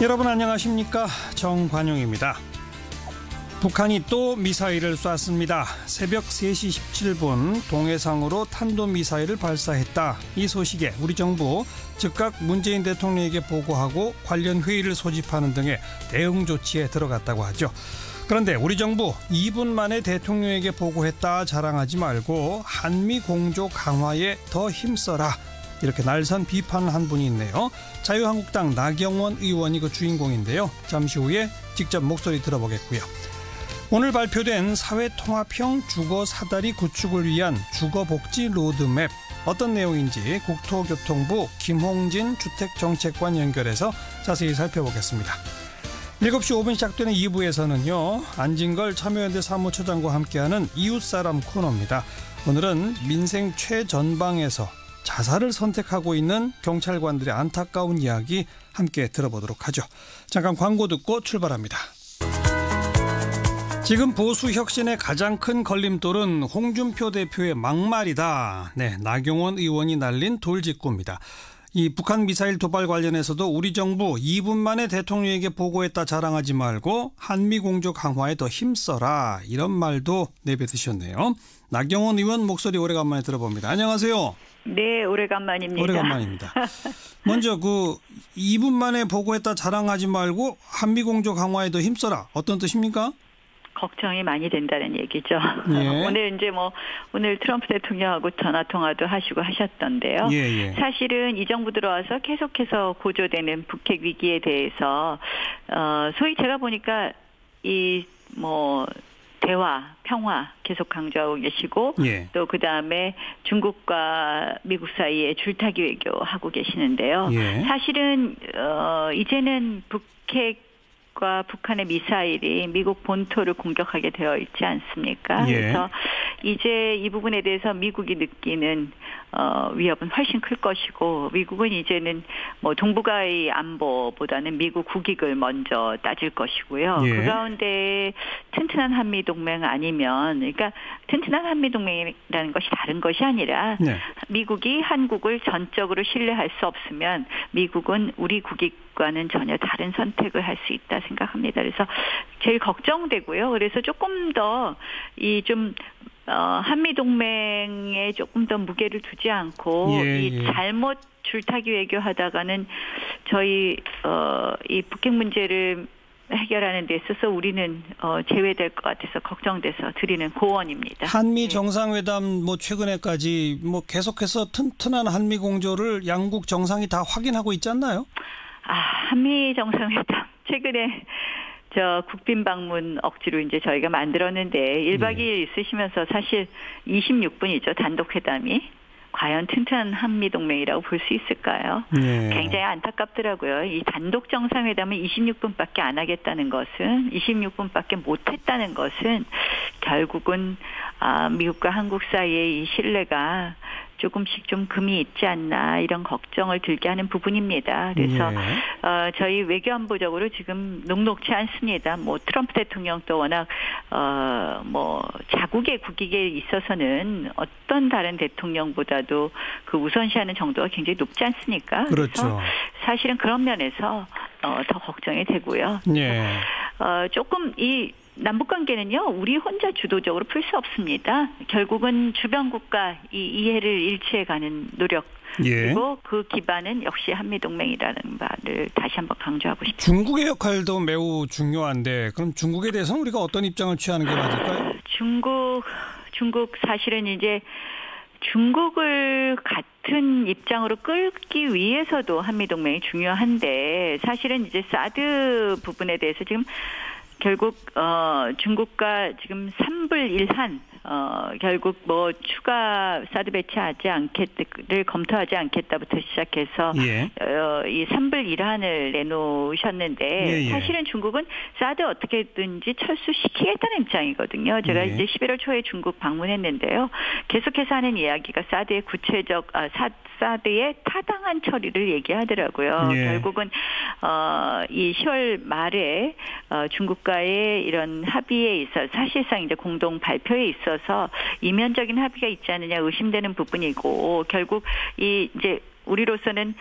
여러분 안녕하십니까? 정관용입니다. 북한이 또 미사일을 쐈습니다. 새벽 3시 17분 동해상으로 탄도미사일을 발사했다. 이 소식에 우리 정부 즉각 문재인 대통령에게 보고하고 관련 회의를 소집하는 등의 대응 조치에 들어갔다고 하죠. 그런데 우리 정부 2분 만에 대통령에게 보고했다 자랑하지 말고 한미 공조 강화에 더 힘써라. 이렇게 날선 비판을 한 분이 있네요. 자유한국당 나경원 의원이 그 주인공인데요. 잠시 후에 직접 목소리 들어보겠고요. 오늘 발표된 사회통합형 주거 사다리 구축을 위한 주거복지 로드맵 어떤 내용인지 국토교통부 김홍진 주택정책관 연결해서 자세히 살펴보겠습니다. 7시 5분 시작되는 2부에서는요. 안진걸 참여연대 사무처장과 함께하는 이웃사람 코너입니다. 오늘은 민생 최전방에서 자살을 선택하고 있는 경찰관들의 안타까운 이야기 함께 들어보도록 하죠. 잠깐 광고 듣고 출발합니다. 지금 보수 혁신의 가장 큰 걸림돌은 홍준표 대표의 막말이다. 네, 나경원 의원이 날린 돌직구입니다. 이 북한 미사일 도발 관련해서도 우리 정부 2분 만에 대통령에게 보고했다 자랑하지 말고 한미 공조 강화에 더 힘써라. 이런 말도 내뱉으셨네요. 나경원 의원 목소리 오래간만에 들어봅니다. 안녕하세요. 네, 오래간만입니다. 오래간만입니다. 먼저 2분 만에 보고했다 자랑하지 말고 한미 공조 강화에 더 힘써라. 어떤 뜻입니까? 걱정이 많이 된다는 얘기죠. 예. 오늘 트럼프 대통령하고 전화 통화도 하시고 하셨던데요. 예. 사실은 이 정부 들어와서 계속해서 고조되는 북핵 위기에 대해서 소위 제가 보니까 대화, 평화 계속 강조하고 계시고 예. 또 그다음에 중국과 미국 사이에 줄타기 외교하고 계시는데요. 예. 사실은 이제는 북핵과 북한의 미사일이 미국 본토를 공격하게 되어 있지 않습니까? 예. 그래서 이제 이 부분에 대해서 미국이 느끼는 위협은 훨씬 클 것이고 미국은 이제는 동북아의 안보보다는 미국 국익을 먼저 따질 것이고요. 예. 그 가운데 튼튼한 한미 동맹 아니면 그러니까 튼튼한 한미 동맹이라는 것이 다른 것이 아니라 네. 미국이 한국을 전적으로 신뢰할 수 없으면 미국은 우리 국익과는 전혀 다른 선택을 할 수 있다 생각합니다. 그래서 제일 걱정되고요. 그래서 조금 더 한미 동맹에 조금 더 무게를 두지 않고 이 잘못 줄타기 외교하다가는 저희 이 북핵 문제를 해결하는 데 있어서 우리는 제외될 것 같아서 걱정돼서 드리는 고언입니다. 한미 정상회담 최근에까지 계속해서 튼튼한 한미 공조를 양국 정상이 다 확인하고 있지 않나요? 한미 정상회담 최근에 국빈 방문 억지로 이제 저희가 만들었는데 1박 2일 있으시면서 사실 26분이죠. 단독 회담이. 과연 튼튼한 한미 동맹이라고 볼 수 있을까요? 굉장히 안타깝더라고요. 이 단독 정상회담을 26분밖에 안 하겠다는 것은 26분밖에 못했다는 것은 결국은 미국과 한국 사이의 이 신뢰가 조금씩 좀 금이 있지 않나 이런 걱정을 들게 하는 부분입니다. 그래서 저희 외교안보적으로 지금 녹록치 않습니다. 트럼프 대통령도 워낙 자국의 국익에 있어서는 어떤 다른 대통령보다도 그 우선시하는 정도가 굉장히 높지 않습니까? 그렇죠. 그래서 사실은 그런 면에서 더 걱정이 되고요. 조금 이 남북 관계는요, 우리 혼자 주도적으로 풀 수 없습니다. 결국은 주변 국가 이 이해를 일치해가는 노력. 그리고 그 기반은 역시 한미동맹이라는 말을 다시 한번 강조하고 싶습니다. 중국의 역할도 매우 중요한데 그럼 중국에 대해서는 우리가 어떤 입장을 취하는 게 맞을까요? 중국 사실은 이제 중국을 같은 입장으로 끌기 위해서도 한미동맹이 중요한데 사실은 이제 사드 부분에 대해서 지금 결국 중국과 지금 3불1한 결국 추가 사드 배치하지 않겠를 검토하지 않겠다부터 시작해서 이 3불1한을 내놓으셨는데 사실은 중국은 사드 어떻게든지 철수시키겠다는 입장이거든요. 제가 이제 11월 초에 중국 방문했는데요. 계속해서 하는 이야기가 사드의 사드의 타당한 처리를 얘기하더라고요. 결국은 이 10월 말에 중국과의 이런 합의에 있어 사실상 이제 공동 발표에 있어서 이면적인 합의가 있지 않느냐 의심되는 부분이고 결국 이 이제 우리로서는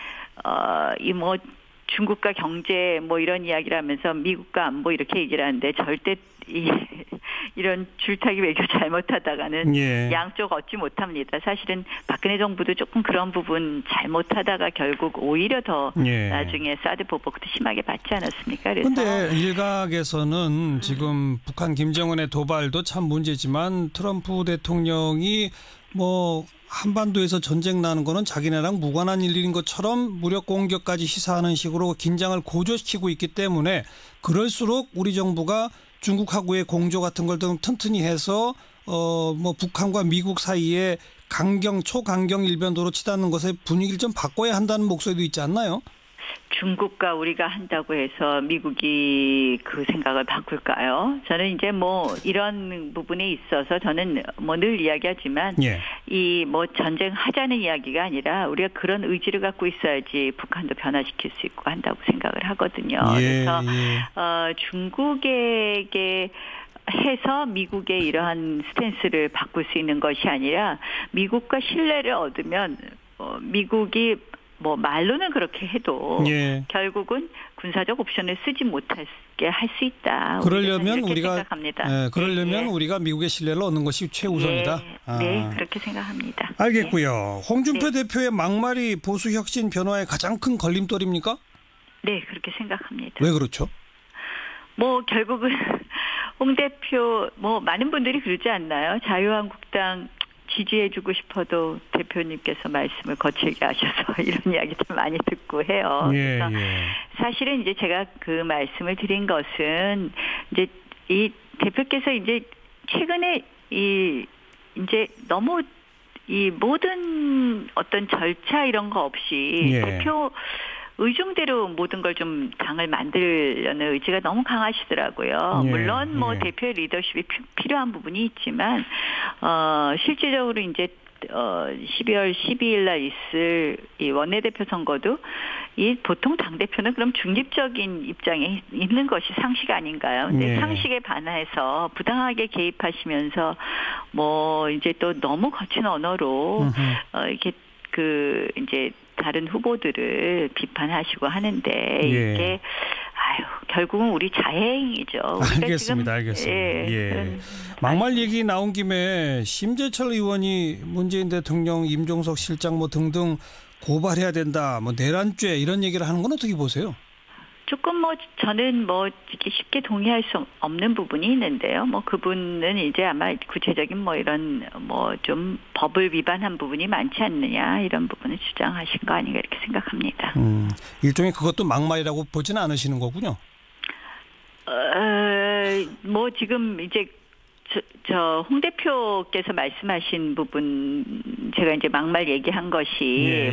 중국과 경제 뭐 이런 이야기를 하면서 미국과 안보 이렇게 얘기를 하는데 절대 이런 줄타기 외교 잘못하다가는 예. 양쪽 얻지 못합니다. 사실은 박근혜 정부도 조금 그런 부분 잘못하다가 결국 오히려 더 예. 나중에 사드 보복도 심하게 받지 않았습니까? 그래서 그런데 일각에서는 지금 북한 김정은의 도발도 참 문제지만 트럼프 대통령이 뭐 한반도에서 전쟁 나는 거는 자기네랑 무관한 일인 것처럼 무력 공격까지 시사하는 식으로 긴장을 고조시키고 있기 때문에 그럴수록 우리 정부가 중국하고의 공조 같은 걸 좀 튼튼히 해서 뭐 북한과 미국 사이에 초강경 일변도로 치닫는 것의 분위기를 좀 바꿔야 한다는 목소리도 있지 않나요? 중국과 우리가 한다고 해서 미국이 그 생각을 바꿀까요? 저는 이제 뭐 이런 부분에 있어서 저는 뭐 늘 이야기하지만 예. 이 뭐 전쟁 하자는 이야기가 아니라 우리가 그런 의지를 갖고 있어야지 북한도 변화시킬 수 있고 한다고 생각을 하거든요. 예, 그래서 예. 중국에게 해서 미국의 이러한 스탠스를 바꿀 수 있는 것이 아니라 미국과 신뢰를 얻으면 미국이 뭐 말로는 그렇게 해도 예. 결국은 군사적 옵션을 쓰지 못하게 할 수 있다. 그러려면 우리가 생각합니다. 그러려면 우리가 미국의 신뢰를 얻는 것이 최우선이다. 네, 그렇게 생각합니다. 알겠고요. 홍준표 대표의 막말이 보수 혁신 변화의 가장 큰 걸림돌입니까? 네, 그렇게 생각합니다. 왜 그렇죠? 뭐 결국은 홍 대표 뭐 많은 분들이 그러지 않나요? 자유한국당 지지해주고 싶어도 대표님께서 말씀을 거칠게 하셔서 이런 이야기들 많이 듣고 해요. 예, 그래서 예. 사실은 이제 제가 그 말씀을 드린 것은 이제 이 대표께서 이제 최근에 이제 너무 이 모든 어떤 절차 이런 거 없이 예. 대표 의중대로 모든 걸 좀 당을 만들려는 의지가 너무 강하시더라고요. 예, 물론 뭐 예. 대표의 리더십이 필요한 부분이 있지만 실질적으로 이제 12월 12일 날 있을 이 원내대표 선거도 이 보통 당대표는 그럼 중립적인 입장에 있는 것이 상식 아닌가요? 근데 예. 상식에 반해서 부당하게 개입하시면서 뭐 이제 또 너무 거친 언어로 이렇게 그 이제 다른 후보들을 비판하시고 하는데 예. 이게 결국은 우리 자해행위죠. 알겠습니다. 예. 막말 얘기 나온 김에 심재철 의원이 문재인 대통령, 임종석 실장 뭐 등등 고발해야 된다. 뭐 내란죄 이런 얘기를 하는 건 어떻게 보세요? 조금 뭐 저는 뭐 이렇게 쉽게 동의할 수 없는 부분이 있는데요. 뭐 그분은 이제 아마 구체적인 뭐 이런 뭐 좀 법을 위반한 부분이 많지 않느냐 이런 부분을 주장하신 거 아닌가 이렇게 생각합니다. 일종의 그것도 막말이라고 보지는 않으시는 거군요. 뭐 지금 이제 저 홍 대표께서 말씀하신 부분 제가 이제 막말 얘기한 것이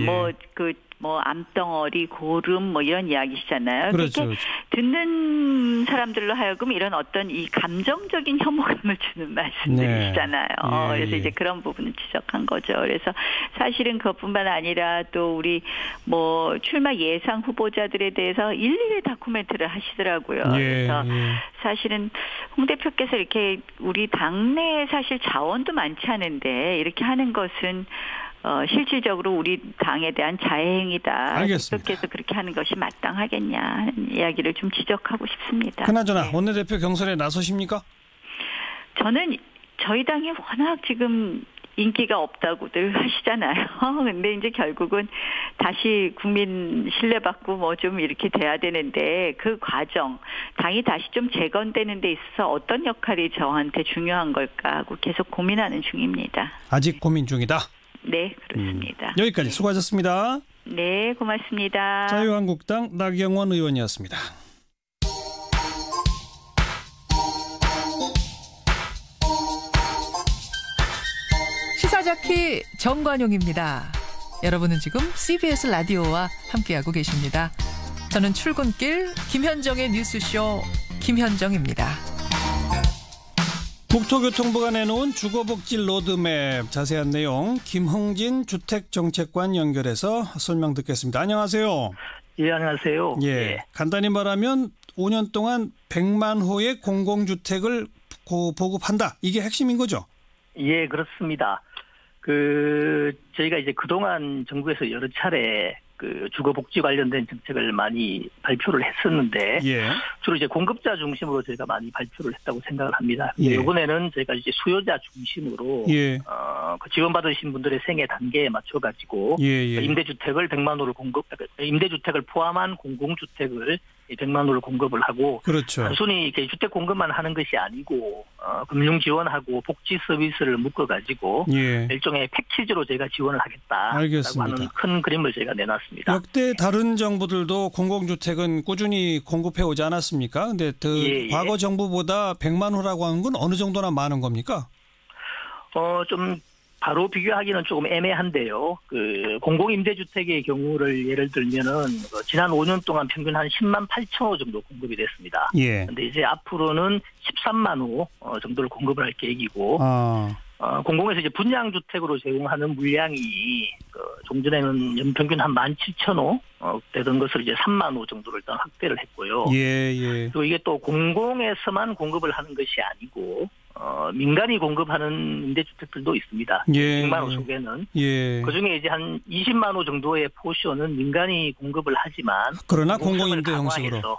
뭐 암덩어리 고름 뭐 이런 이야기시잖아요. 그렇죠. 그렇게 듣는 사람들로 하여금 이런 어떤 이 감정적인 혐오감을 주는 말씀들이시잖아요. 네. 그래서 이제 그런 부분을 지적한 거죠. 그래서 사실은 그것뿐만 아니라 또 우리 뭐 출마 예상 후보자들에 대해서 일일이 다큐멘터리를 하시더라고요. 그래서 사실은 홍 대표께서 이렇게 우리 당내에 사실 자원도 많지 않은데 이렇게 하는 것은 실질적으로 우리 당에 대한 자해행위다. 알겠습니다. 대표께서 그렇게 하는 것이 마땅하겠냐 하는 이야기를 좀 지적하고 싶습니다. 그나저나 원내대표 경선에 나서십니까? 저는 저희 당이 워낙 지금 인기가 없다고들 하시잖아요. 근데 이제 결국은 다시 국민 신뢰받고 뭐 좀 이렇게 돼야 되는데 그 과정, 당이 다시 좀 재건되는 데 있어서 어떤 역할이 저한테 중요한 걸까 하고 계속 고민하는 중입니다. 아직 고민 중이다. 네, 그렇습니다. 여기까지 수고하셨습니다. 네, 고맙습니다. 자유한국당 나경원 의원이었습니다. 시사자키 정관용입니다. 여러분은 지금 CBS 라디오와 함께하고 계십니다. 저는 출근길 김현정의 뉴스쇼 김현정입니다. 국토교통부가 내놓은 주거복지 로드맵 자세한 내용 김흥진 주택정책관 연결해서 설명 듣겠습니다. 안녕하세요. 예, 안녕하세요. 예, 간단히 말하면 5년 동안 100만 호의 공공주택을 보급한다. 이게 핵심인 거죠? 예, 그렇습니다. 저희가 이제 그동안 정부에서 여러 차례 그 주거 복지 관련된 정책을 많이 발표를 했었는데 예. 주로 이제 공급자 중심으로 저희가 많이 발표를 했다고 생각을 합니다. 예. 이번에는 저희가 이제 수요자 중심으로 예. 그 지원받으신 분들의 생애 단계에 맞춰가지고 임대주택을 100만 호를 임대주택을 포함한 공공주택을 100만 호를 공급을 하고 그렇죠. 단순히 이렇게 주택 공급만 하는 것이 아니고 금융 지원하고 복지 서비스를 묶어가지고 일종의 패키지로 저희가 지원을 하겠다라고 알겠습니다. 하는 큰 그림을 저희가 내놨습니다. 역대 다른 정부들도 공공주택은 꾸준히 공급해 오지 않았습니까? 근데 과거 정부보다 100만 호라고 하는 건 어느 정도나 많은 겁니까? 좀 바로 비교하기는 조금 애매한데요. 그 공공임대주택의 경우를 예를 들면은 지난 5년 동안 평균 한 10만 8천 호 정도 공급이 됐습니다. 그런데 이제 앞으로는 13만 호 정도를 공급을 할 계획이고, 공공에서 이제 분양주택으로 제공하는 물량이 종전에는 연평균 한 17,000호 되던 것을 이제 3만 호 정도를 일단 확대를 했고요. 그리고 이게 또 공공에서만 공급을 하는 것이 아니고 민간이 공급하는 임대주택들도 있습니다. 100만 호 속에는. 그중에 이제 한 20만 호 정도의 포션은 민간이 공급을 하지만 그러나 공공임대 형식으로.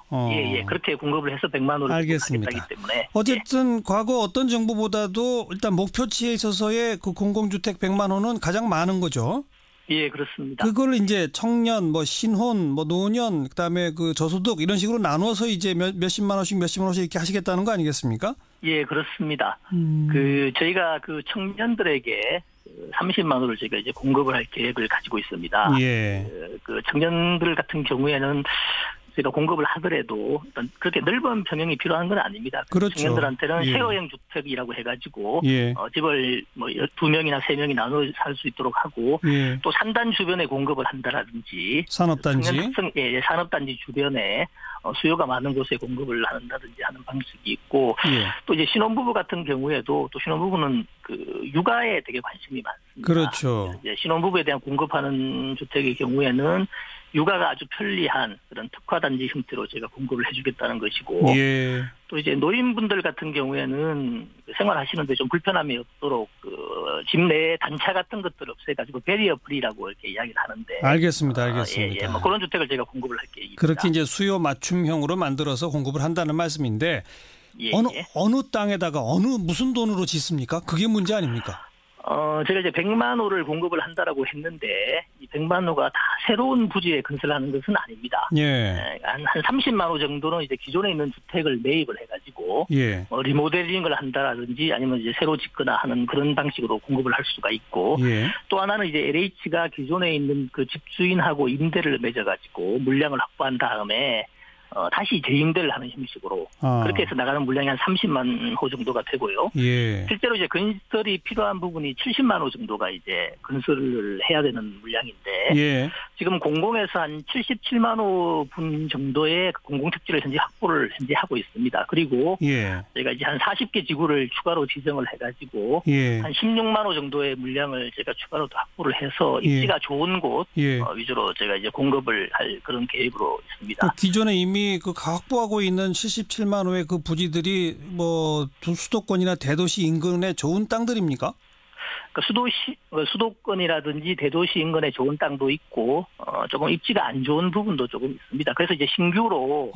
그렇게 공급을 해서 100만 호를 하겠다기 때문에. 어쨌든 과거 어떤 정부보다도 일단 목표치에 있어서의 그 공공주택 100만 호는 가장 많은 거죠. 예, 그렇습니다. 그걸 이제 청년, 신혼, 노년, 그다음에 그 저소득 이런 식으로 나눠서 이제 몇십만 원씩 이렇게 하시겠다는 거 아니겠습니까? 예, 그렇습니다. 저희가 그 청년들에게 30만 원을 저희가 이제 공급을 할 계획을 가지고 있습니다. 그 청년들 같은 경우에는 저희가 공급을 하더라도 일단 그렇게 넓은 평형이 필요한 건 아닙니다. 그렇죠. 청년들한테는 쉐어형 주택이라고 해가지고 집을 2명이나 3명이 나눠 살 수 있도록 하고 또 산단 주변에 공급을 한다라든지 산업단지 산업단지 주변에 수요가 많은 곳에 공급을 한다든지 하는 방식이 있고 또 이제 신혼부부 같은 경우에도 또 신혼부부는 그 육아에 되게 관심이 많습니다. 그렇죠. 이제 신혼부부에 대한 공급하는 주택의 경우에는 육아가 아주 편리한 그런 특화단지 형태로 제가 공급을 해주겠다는 것이고 또 이제 노인분들 같은 경우에는 생활하시는데 좀 불편함이 없도록 집 내에 단차 같은 것들을 없애가지고 베리어 프리라고 이렇게 이야기를 하는데 알겠습니다. 그런 주택을 제가 공급을 할 계획입니다. 그렇게 이제 수요 맞춤형으로 만들어서 공급을 한다는 말씀인데 어느 땅에다가 무슨 돈으로 짓습니까? 그게 문제 아닙니까? 제가 이제 100만 호를 공급을 한다라고 했는데 이 100만 호가 다 새로운 부지에 건설하는 것은 아닙니다. 한 30만 호 정도는 이제 기존에 있는 주택을 매입을 해가지고 리모델링을 한다라든지 아니면 이제 새로 짓거나 하는 그런 방식으로 공급을 할 수가 있고 또 하나는 이제 LH가 기존에 있는 그 집주인하고 임대를 맺어가지고 물량을 확보한 다음에 다시 재임대를 하는 형식으로 그렇게 해서 나가는 물량이 한 30만 호 정도가 되고요. 실제로 이제 건설이 필요한 부분이 70만 호 정도가 이제 건설을 해야 되는 물량인데 지금 공공에서 한 77만 호 분 정도의 공공택지를 현재 확보를 하고 있습니다. 그리고 저희가 이제 한 40개 지구를 추가로 지정을 해가지고 한 16만 호 정도의 물량을 제가 추가로 확보를 해서 입지가 좋은 곳 위주로 제가 이제 공급을 할 그런 계획으로 있습니다. 기존에 이미 그 확보하고 있는 77만 호의 그 부지들이 수도권이나 대도시 인근에 좋은 땅들입니까? 수도권이라든지 대도시 인근에 좋은 땅도 있고 조금 입지가 안 좋은 부분도 조금 있습니다. 그래서 이제 신규로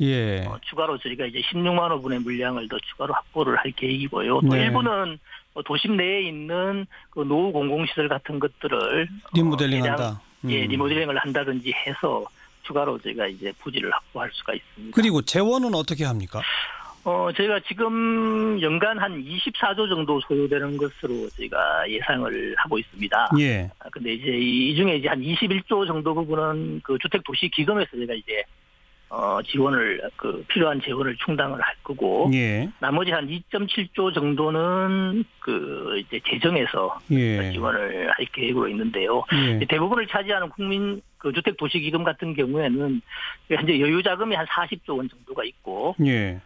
추가로 저희가 이제 16만 호 분의 물량을 더 추가로 확보를 할 계획이고요. 또 일부는 도심 내에 있는 그 노후 공공시설 같은 것들을 리모델링한다. 리모델링을 한다든지 해서 추가로 저희가 이제 부지를 확보할 수가 있습니다. 그리고 재원은 어떻게 합니까? 저희가 지금 연간 한 24조 정도 소요되는 것으로 저희가 예상을 하고 있습니다. 근데 이제 이 중에 이제 한 21조 정도 부분은 그 주택도시기금에서 저희가 이제 지원을 필요한 재원을 충당을 할 거고 나머지 한 2.7조 정도는 그 이제 재정에서 지원을 할 계획으로 있는데요. 대부분을 차지하는 국민 그 주택도시기금 같은 경우에는 현재 여유 자금이 한 40조 원 정도가 있고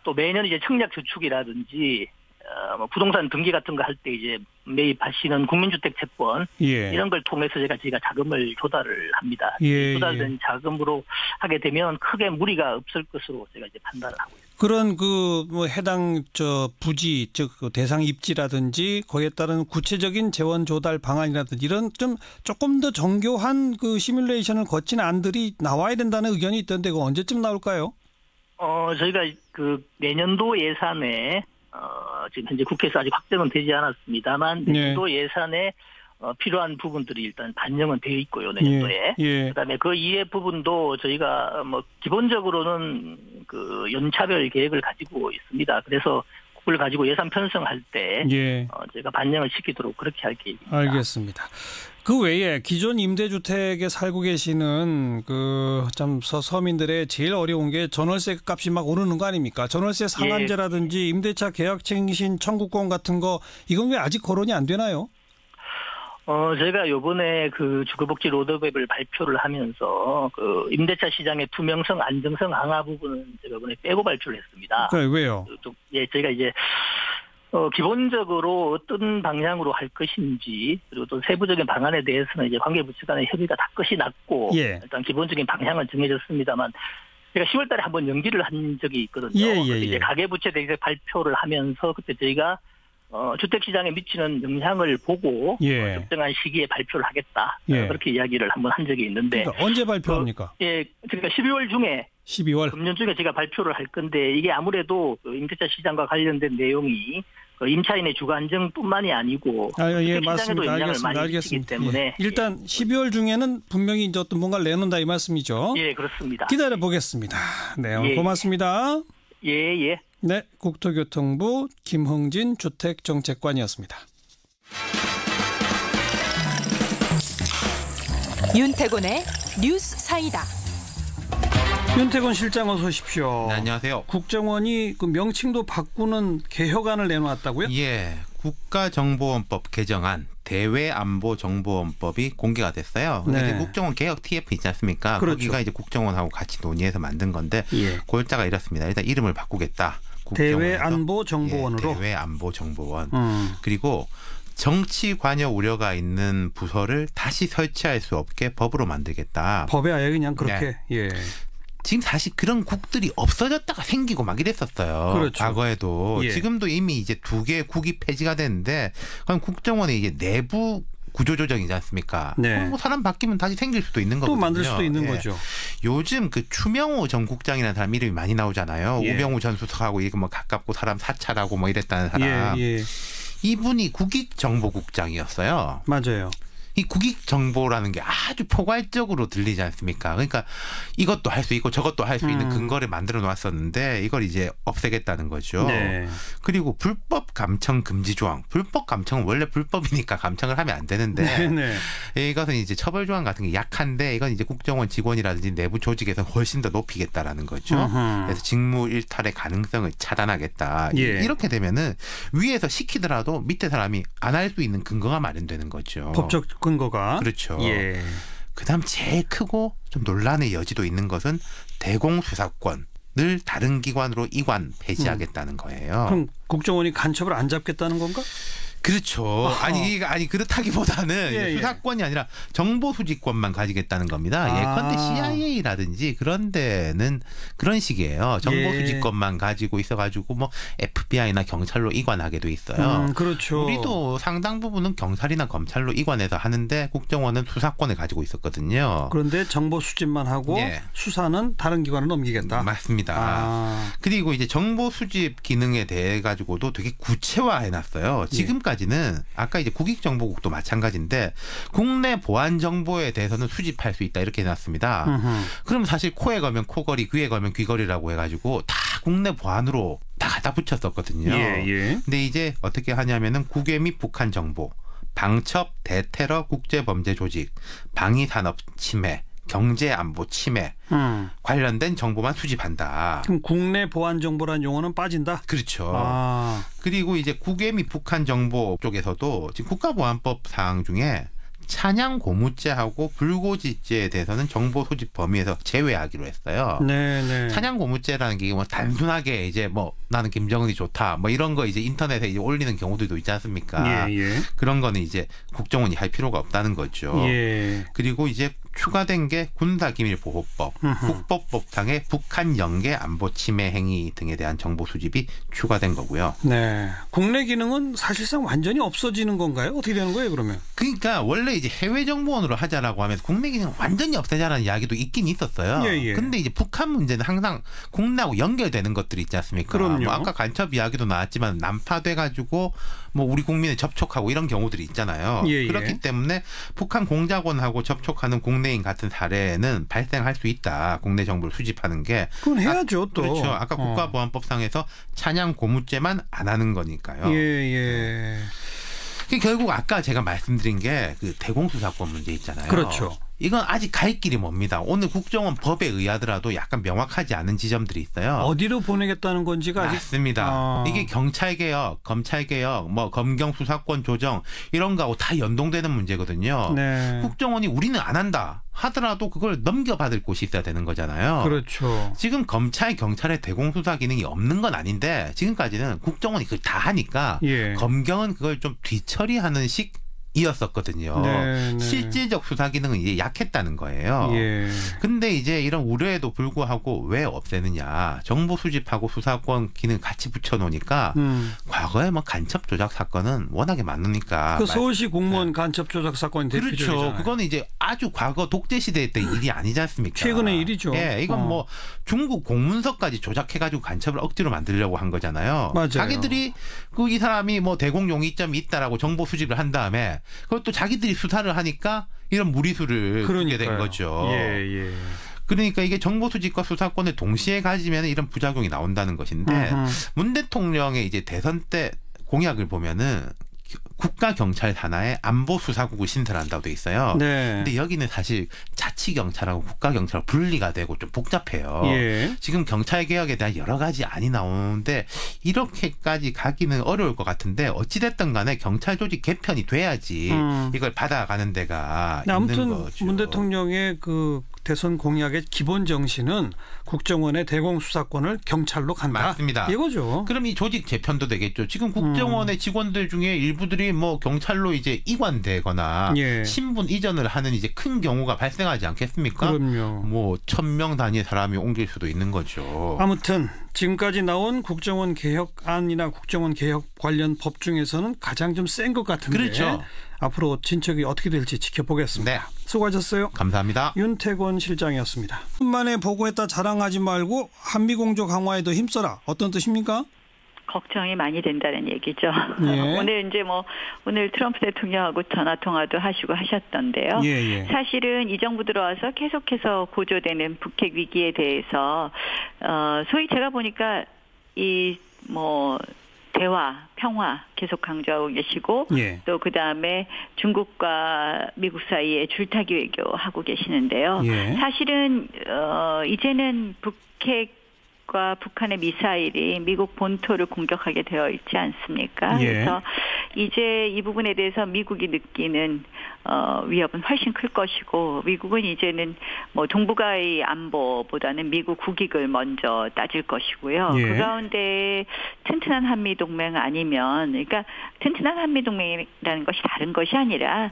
또 매년 이제 청약저축이라든지 부동산 등기 같은 거 할 때 이제 매입하시는 국민주택 채권 이런 걸 통해서 저희가 자금을 조달을 합니다. 조달된 자금으로 하게 되면 크게 무리가 없을 것으로 제가 이제 판단을 하고 있습니다. 그런 뭐 해당 부지 즉 대상 입지라든지 거기에 따른 구체적인 재원 조달 방안이라든지 이런 좀 조금 더 정교한 시뮬레이션을 거친 안들이 나와야 된다는 의견이 있던데 그거 언제쯤 나올까요? 저희가 내년도 예산에 지금 현재 국회에서 아직 확정은 되지 않았습니다만 내년도 예산에 필요한 부분들이 일단 반영은 되어 있고요, 내년도에. 그다음에 그 이외 부분도 저희가 기본적으로는 연차별 계획을 가지고 있습니다. 그래서 그걸 가지고 예산 편성할 때 저희가 반영을 시키도록 그렇게 할 계획입니다. 알겠습니다. 그 외에 기존 임대주택에 살고 계시는 서민들의 제일 어려운 게 전월세 값이 막 오르는 거 아닙니까? 전월세 상한제라든지 임대차 계약갱신 청구권 같은 거 이건 왜 아직 거론이 안 되나요? 저희가 요번에 주거복지 로드맵을 발표를 하면서 임대차 시장의 투명성, 안정성 강화 부분은 제가 이번에 빼고 발표를 했습니다. 그래, 왜요? 저희가 이제 기본적으로 어떤 방향으로 할 것인지 그리고 또 세부적인 방안에 대해서는 이제 관계부처 간의 협의가 다 끝이 났고 일단 기본적인 방향은 정해졌습니다만 제가 10월달에 한번 연기를 한 적이 있거든요. 이제 가계부채 대책 발표를 하면서 그때 저희가 주택시장에 미치는 영향을 보고 적정한 시기에 발표를 하겠다. 그렇게 이야기를 한번 한 적이 있는데. 그러니까 언제 발표합니까? 그러니까 12월 중에. 12월. 금년 중에 제가 발표를 할 건데 이게 아무래도 임대차 시장과 관련된 내용이 임차인의 주거 안정뿐만이 아니고 시장에도 영향을 많이 미치기 때문에 일단 12월 중에는 분명히 이제 어떤 뭔가를 내놓는다 이 말씀이죠. 그렇습니다. 기다려 보겠습니다. 네, 오늘 고맙습니다. 네, 국토교통부 김흥진 주택정책관이었습니다. 윤태곤의 뉴스 사이다. 윤태곤 실장 어서 오십시오. 네, 안녕하세요. 국정원이 명칭도 바꾸는 개혁안을 내놓았다고요? 국가정보원법 개정안 대외안보정보원법이 공개가 됐어요. 근데 국정원 개혁 TF 있지 않습니까? 거기가 이제 국정원하고 같이 논의해서 만든 건데 골자가 이렇습니다. 일단 이름을 바꾸겠다. 대외안보정보원으로. 대외안보정보원. 그리고 정치 관여 우려가 있는 부서를 다시 설치할 수 없게 법으로 만들겠다. 법에 아예 그냥 그렇게. 지금 사실 그런 국들이 없어졌다가 생기고 막 이랬었어요. 그렇죠. 과거에도. 지금도 이미 이제 2개의 국이 폐지가 됐는데 그럼 국정원이 이제 내부 구조조정이지 않습니까? 뭐 사람 바뀌면 다시 생길 수도 있는 거거든요. 또 만들 수도 있는 거죠. 요즘 추명호 전 국장이라는 사람 이름이 많이 나오잖아요. 우병우 전 수석하고 이거 가깝고 사람 사찰하고 이랬다는 사람. 이분이 국익정보국장이었어요. 맞아요. 이 국익정보라는 게 아주 포괄적으로 들리지 않습니까? 그러니까 이것도 할 수 있고 저것도 할 수 있는 근거를 만들어 놨었는데 이걸 이제 없애겠다는 거죠. 그리고 불법 감청 금지 조항. 불법 감청은 원래 불법이니까 감청을 하면 안 되는데 이것은 이제 처벌 조항 같은 게 약한데 이건 이제 국정원 직원이라든지 내부 조직에서 훨씬 더 높이겠다라는 거죠. 그래서 직무 일탈의 가능성을 차단하겠다. 이렇게 되면은 위에서 시키더라도 밑에 사람이 안 할 수 있는 근거가 마련되는 거죠. 법적 근거가. 그렇죠. 그다음 제일 크고 좀 논란의 여지도 있는 것은 대공수사권을 다른 기관으로 이관 폐지하겠다는 거예요. 그럼 국정원이 간첩을 안 잡겠다는 건가? 그렇죠. 아니 그렇다기보다는 수사권이 아니라 정보 수집권만 가지겠다는 겁니다. 예컨대 CIA라든지 그런 데는 그런 식이에요. 정보 수집권만 가지고 있어가지고 FBI나 경찰로 이관하게 돼 있어요. 그렇죠. 우리도 상당 부분은 경찰이나 검찰로 이관해서 하는데 국정원은 수사권을 가지고 있었거든요. 그런데 정보 수집만 하고 수사는 다른 기관으로 넘기겠다. 맞습니다. 그리고 이제 정보 수집 기능에 대해 가지고도 되게 구체화해놨어요. 지금까지는 아까 이제 국익정보국도 마찬가지인데 국내 보안 정보에 대해서는 수집할 수 있다 이렇게 해놨습니다. 그럼 사실 코에 걸면 코걸이, 귀에 걸면 귀걸이라고 해가지고 다 국내 보안으로 다 갖다 붙였었거든요. 근데 이제 어떻게 하냐면은 국외 및 북한 정보, 방첩, 대테러, 국제범죄 조직, 방위산업 침해, 경제안보 침해 관련된 정보만 수집한다. 그럼 국내 보안 정보라는 용어는 빠진다? 그렇죠. 그리고 이제 국외 및 북한 정보 쪽에서도 지금 국가보안법 사항 중에 찬양 고무죄하고 불고지죄에 대해서는 정보 소집 범위에서 제외하기로 했어요. 찬양 고무죄라는 게 단순하게 이제 나는 김정은이 좋다 이런 거 이제 인터넷에 이제 올리는 경우들도 있지 않습니까? 그런 거는 이제 국정원이 할 필요가 없다는 거죠. 그리고 이제 추가된 게 군사기밀보호법, 국법법상의 북한 연계 안보 침해 행위 등에 대한 정보 수집이 추가된 거고요. 네, 국내 기능은 사실상 완전히 없어지는 건가요? 어떻게 되는 거예요, 그러면? 그러니까 원래 이제 해외 정보원으로 하자라고 하면서 국내 기능 완전히 없애자라는 이야기도 있긴 있었어요. 예. 근데 이제 북한 문제는 항상 국내하고 연결되는 것들이 있지 않습니까? 그럼요. 뭐 아까 간첩 이야기도 나왔지만 난파돼 가지고 뭐 우리 국민을 접촉하고 이런 경우들이 있잖아요. 예. 그렇기 때문에 북한 공작원하고 접촉하는 국내인 같은 사례는 발생할 수 있다. 국내 정보를 수집하는 게. 그건 해야죠, 또. 그렇죠. 아까 국가보안법상에서 찬양 고무죄만 안 하는 거니까요. 예. 결국 아까 제가 말씀드린 게 그 대공수사권 문제 있잖아요. 그렇죠. 이건 아직 갈 길이 멉니다. 오늘 국정원 법에 의하더라도 약간 명확하지 않은 지점들이 있어요. 어디로 보내겠다는 건지가 아직. 맞습니다. 이게 경찰개혁, 검찰개혁, 뭐 검경 수사권 조정 이런 거하고 다 연동되는 문제거든요. 네. 국정원이 우리는 안 한다 하더라도 그걸 넘겨받을 곳이 있어야 되는 거잖아요. 그렇죠. 지금 검찰, 경찰의 대공수사 기능이 없는 건 아닌데 지금까지는 국정원이 그걸 다 하니까 검경은 그걸 좀 뒤처리하는 식 이었었거든요. 네. 실질적 수사 기능은 이제 약했다는 거예요. 근데 이제 이런 우려에도 불구하고 왜 없애느냐. 정보 수집하고 수사권 기능 같이 붙여놓으니까 과거에 뭐 간첩 조작 사건은 워낙에 많으니까. 그 서울시 공무원 간첩 조작 사건이 대표적이잖아요. 그렇죠. 그거는 이제 아주 과거 독재 시대 때 일이 아니지 않습니까? 최근의 일이죠. 이건 뭐 중국 공문서까지 조작해가지고 간첩을 억지로 만들려고 한 거잖아요. 맞아요. 자기들이 이 사람이 뭐 대공용의점이 있다라고 정보 수집을 한 다음에 그것도 자기들이 수사를 하니까 이런 무리수를 두게 된 거죠. 그러니까 이게 정보 수집과 수사권을 동시에 가지면 이런 부작용이 나온다는 것인데 문 대통령의 이제 대선 때 공약을 보면은 국가경찰 산하에 안보수사국을 신설한다고 돼 있어요. 근데 여기는 사실 자치경찰하고 국가경찰하고 분리가 되고 좀 복잡해요. 지금 경찰개혁에 대한 여러 가지 안이 나오는데 이렇게까지 가기는 어려울 것 같은데 어찌됐든 간에 경찰 조직 개편이 돼야지 이걸 받아가는 데가 아무튼 있는 거죠. 문 대통령의 그 대선 공약의 기본 정신은 국정원의 대공수사권을 경찰로 간다. 맞습니다. 이거죠. 그럼 이 조직 재편도 되겠죠. 지금 국정원의 직원들 중에 일부들이 뭐 경찰로 이제 이관되거나 신분 이전을 하는 이제 큰 경우가 발생하지 않겠습니까? 그럼요. 뭐 1000명 단위의 사람이 옮길 수도 있는 거죠. 아무튼 지금까지 나온 국정원 개혁안이나 국정원 개혁 관련 법 중에서는 가장 좀 센 것 같은데. 그렇죠. 앞으로 진척이 어떻게 될지 지켜보겠습니다. 네. 수고하셨어요. 감사합니다. 윤태곤 실장이었습니다. 만에 보고했다 자랑하지 말고 한미공조 강화에도 힘써라. 어떤 뜻입니까? 걱정이 많이 된다는 얘기죠. 오늘 이제 오늘 트럼프 대통령하고 전화 통화도 하시고 하셨던데요. 사실은 이 정부 들어와서 계속해서 고조되는 북핵 위기에 대해서 소위 제가 보니까 대화, 평화 계속 강조하고 계시고 또 그다음에 중국과 미국 사이에 줄타기 외교하고 계시는데요. 사실은 이제는 북핵과 북한의 미사일이 미국 본토를 공격하게 되어 있지 않습니까? 그래서 이제 이 부분에 대해서 미국이 느끼는 위협은 훨씬 클 것이고 미국은 이제는 동북아의 안보보다는 미국 국익을 먼저 따질 것이고요. 그 가운데 튼튼한 한미 동맹 아니면 그러니까 튼튼한 한미 동맹이라는 것이 다른 것이 아니라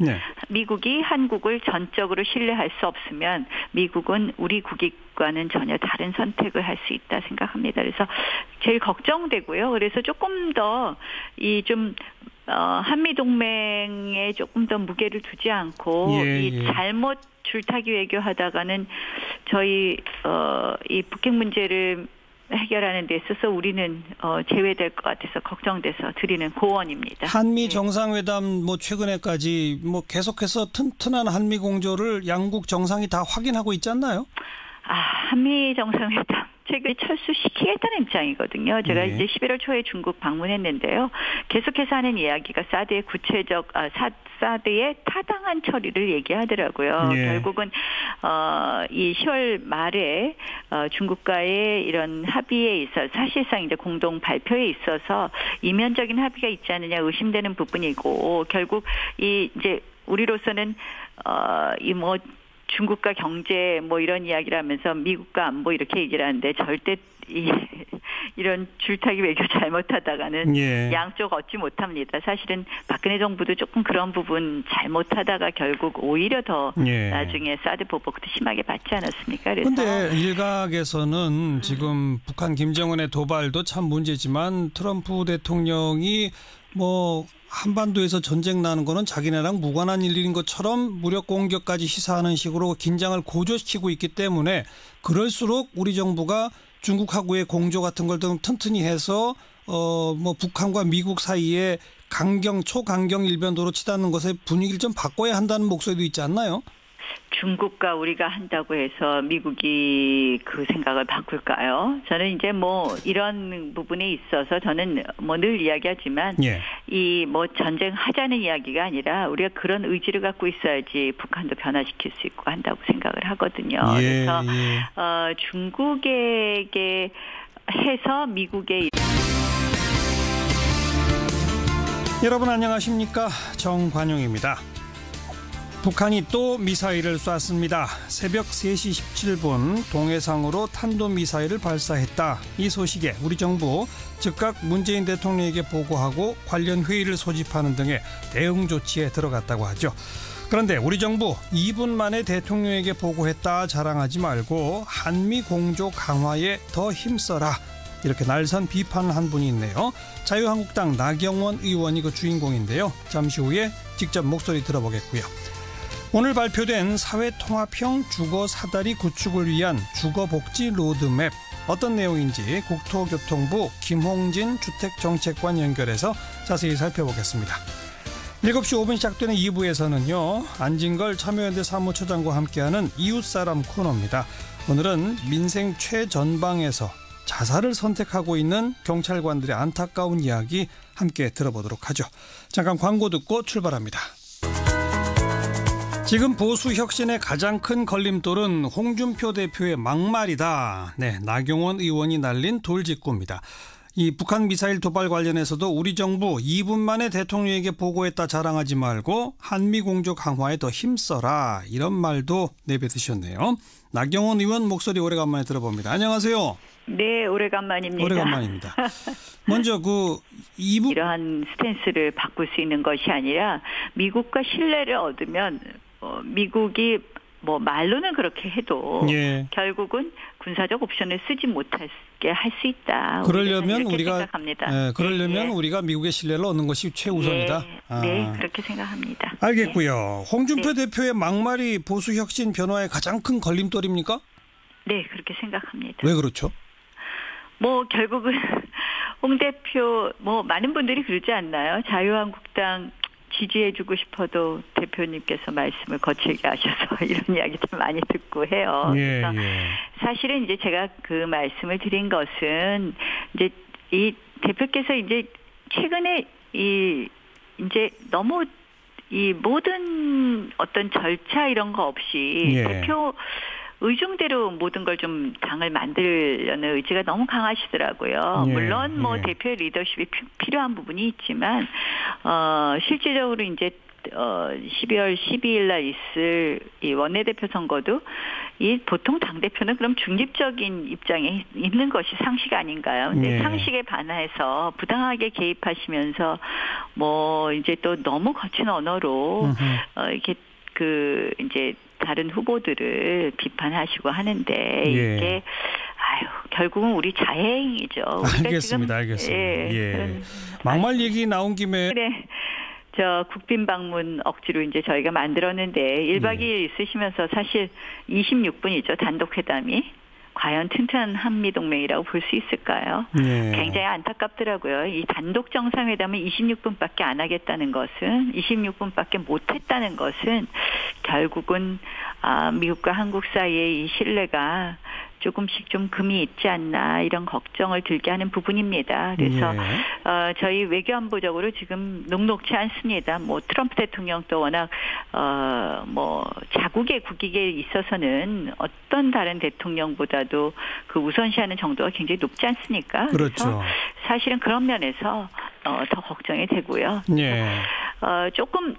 미국이 한국을 전적으로 신뢰할 수 없으면 미국은 우리 국익과는 전혀 다른 선택을 할 수 있다 생각합니다. 그래서 제일 걱정되고요. 그래서 조금 더 한미 동맹에 조금 더 무게를 두지 않고 이 잘못 줄타기 외교하다가는 저희 이 북핵 문제를 해결하는 데 있어서 우리는 제외될 것 같아서 걱정돼서 드리는 고언입니다. 한미 정상회담 최근에까지 계속해서 튼튼한 한미 공조를 양국 정상이 다 확인하고 있지 않나요? 한미 정상회담 최근에 철수시키겠다는 입장이거든요. 제가 이제 11월 초에 중국 방문했는데요. 계속해서 하는 이야기가 사드의 사드의 타당한 처리를 얘기하더라고요. 결국은 이 10월 말에 중국과의 이런 합의에 있어서 사실상 이제 공동 발표에 있어서 이면적인 합의가 있지 않느냐 의심되는 부분이고 결국 이제 우리로서는 중국과 경제 이런 이야기를 하면서 미국과 안보 이렇게 얘기를 하는데 절대 이런 줄타기 외교 잘못하다가는 예. 양쪽 얻지 못합니다. 사실은 박근혜 정부도 조금 그런 부분 잘못하다가 결국 오히려 더 예. 나중에 사드 보복도 심하게 받지 않았습니까? 그런데 일각에서는 지금 북한 김정은의 도발도 참 문제지만 트럼프 대통령이 뭐 한반도에서 전쟁 나는 거는 자기네랑 무관한 일인 것처럼 무력 공격까지 시사하는 식으로 긴장을 고조시키고 있기 때문에 그럴수록 우리 정부가 중국하고의 공조 같은 걸 좀 튼튼히 해서 뭐 북한과 미국 사이에 초강경 일변도로 치닫는 것의 분위기를 좀 바꿔야 한다는 목소리도 있지 않나요? 중국과 우리가 한다고 해서 미국이 그 생각을 바꿀까요? 저는 이제 뭐 이런 부분에 있어서 저는 뭐 늘 이야기하지만 예. 이 뭐 전쟁 하자는 이야기가 아니라 우리가 그런 의지를 갖고 있어야지 북한도 변화시킬 수 있고 한다고 생각을 하거든요. 예, 그래서 예. 중국에게 해서 미국의 여러분 안녕하십니까? 정관용입니다. 북한이 또 미사일을 쐈습니다. 새벽 3시 17분 동해상으로 탄도미사일을 발사했다. 이 소식에 우리 정부 즉각 문재인 대통령에게 보고하고 관련 회의를 소집하는 등의 대응 조치에 들어갔다고 하죠. 그런데 우리 정부 2분 만에 대통령에게 보고했다 자랑하지 말고 한미 공조 강화에 더 힘써라. 이렇게 날선 비판을 한 분이 있네요. 자유한국당 나경원 의원이 그 주인공인데요. 잠시 후에 직접 목소리 들어보겠고요. 오늘 발표된 사회통합형 주거사다리 구축을 위한 주거복지 로드맵 어떤 내용인지 국토교통부 김홍진 주택정책관 연결해서 자세히 살펴보겠습니다. 7시 5분 시작되는 2부에서는요. 안진걸 참여연대 사무처장과 함께하는 이웃사람 코너입니다. 오늘은 민생 최전방에서 자살을 선택하고 있는 경찰관들의 안타까운 이야기 함께 들어보도록 하죠. 잠깐 광고 듣고 출발합니다. 지금 보수 혁신의 가장 큰 걸림돌은 홍준표 대표의 막말이다. 네, 나경원 의원이 날린 돌직구입니다. 이 북한 미사일 도발 관련해서도 우리 정부 2분 만에 대통령에게 보고했다 자랑하지 말고 한미 공조 강화에 더 힘써라. 이런 말도 내뱉으셨네요. 나경원 의원 목소리 오래간만에 들어봅니다. 안녕하세요. 네, 오래간만입니다. 오래간만입니다. 먼저 이러한 스탠스를 바꿀 수 있는 것이 아니라 미국과 신뢰를 얻으면 미국이 뭐 말로는 그렇게 해도 예. 결국은 군사적 옵션을 쓰지 못하게 할 수 있다. 그러려면 우리가 그러려면 우리가 미국의 신뢰를 얻는 것이 최우선이다. 네, 그렇게 생각합니다. 알겠고요. 홍준표 대표의 막말이 보수 혁신 변화의 가장 큰 걸림돌입니까? 네, 그렇게 생각합니다. 왜 그렇죠? 뭐 결국은 홍 대표 많은 분들이 그러지 않나요? 자유한국당 지지해주고 싶어도 대표님께서 말씀을 거칠게 하셔서 이런 이야기들 많이 듣고 해요. 예, 그래서 사실은 이제 제가 그 말씀을 드린 것은 이제 이 대표께서 이제 최근에 이제 너무 이 모든 어떤 절차 이런 거 없이 대표 의중대로 모든 걸 좀 당을 만들려는 의지가 너무 강하시더라고요. 물론 대표의 리더십이 필요한 부분이 있지만 실질적으로 이제 12월 12일 날 있을 이 원내대표 선거도 이 보통 당대표는 그럼 중립적인 입장에 있는 것이 상식 아닌가요? 근데 상식에 반해서 부당하게 개입하시면서 이제 또 너무 거친 언어로 이렇게 이제 다른 후보들을 비판하시고 하는데 이게 결국은 우리 자해행위죠. 알겠습니다. 알겠습니다. 막말 얘기 나온 김에 저 국빈 방문 억지로 이제 저희가 만들었는데 1박 2일 있으시면서 사실 26분이죠. 단독 회담이. 과연 튼튼한 한미동맹이라고 볼 수 있을까요? 굉장히 안타깝더라고요. 이 단독 정상회담을 26분밖에 안 하겠다는 것은 26분밖에 못했다는 것은 결국은 미국과 한국 사이의 이 신뢰가 조금씩 좀 금이 있지 않나 이런 걱정을 들게 하는 부분입니다. 그래서 저희 외교안보적으로 지금 녹록치 않습니다. 트럼프 대통령도 워낙 자국의 국익에 있어서는 어떤 다른 대통령보다도 그 우선시하는 정도가 굉장히 높지 않습니까? 그렇죠. 그래서 사실은 그런 면에서 더 걱정이 되고요. 조금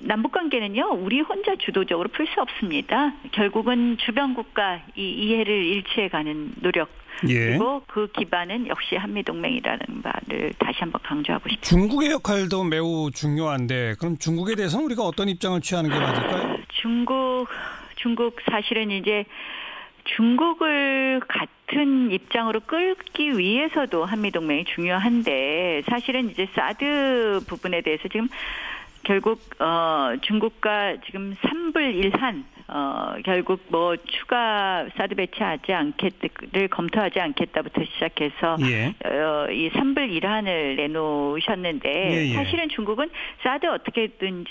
남북 관계는요, 우리 혼자 주도적으로 풀 수 없습니다. 결국은 주변 국가 이 이해를 일치해가는 노력. 예. 그리고 그 기반은 역시 한미동맹이라는 말을 다시 한번 강조하고 싶습니다. 중국의 역할도 매우 중요한데 그럼 중국에 대해서는 우리가 어떤 입장을 취하는 게 맞을까요? 중국 사실은 이제 중국을 같은 입장으로 끌기 위해서도 한미동맹이 중요한데 사실은 이제 사드 부분에 대해서 지금 결국 중국과 지금 3불1한 결국 뭐 추가 사드 배치하지 않겠를 검토하지 않겠다부터 시작해서 예. 이 3불1한을 내놓으셨는데 예, 예. 사실은 중국은 사드 어떻게든지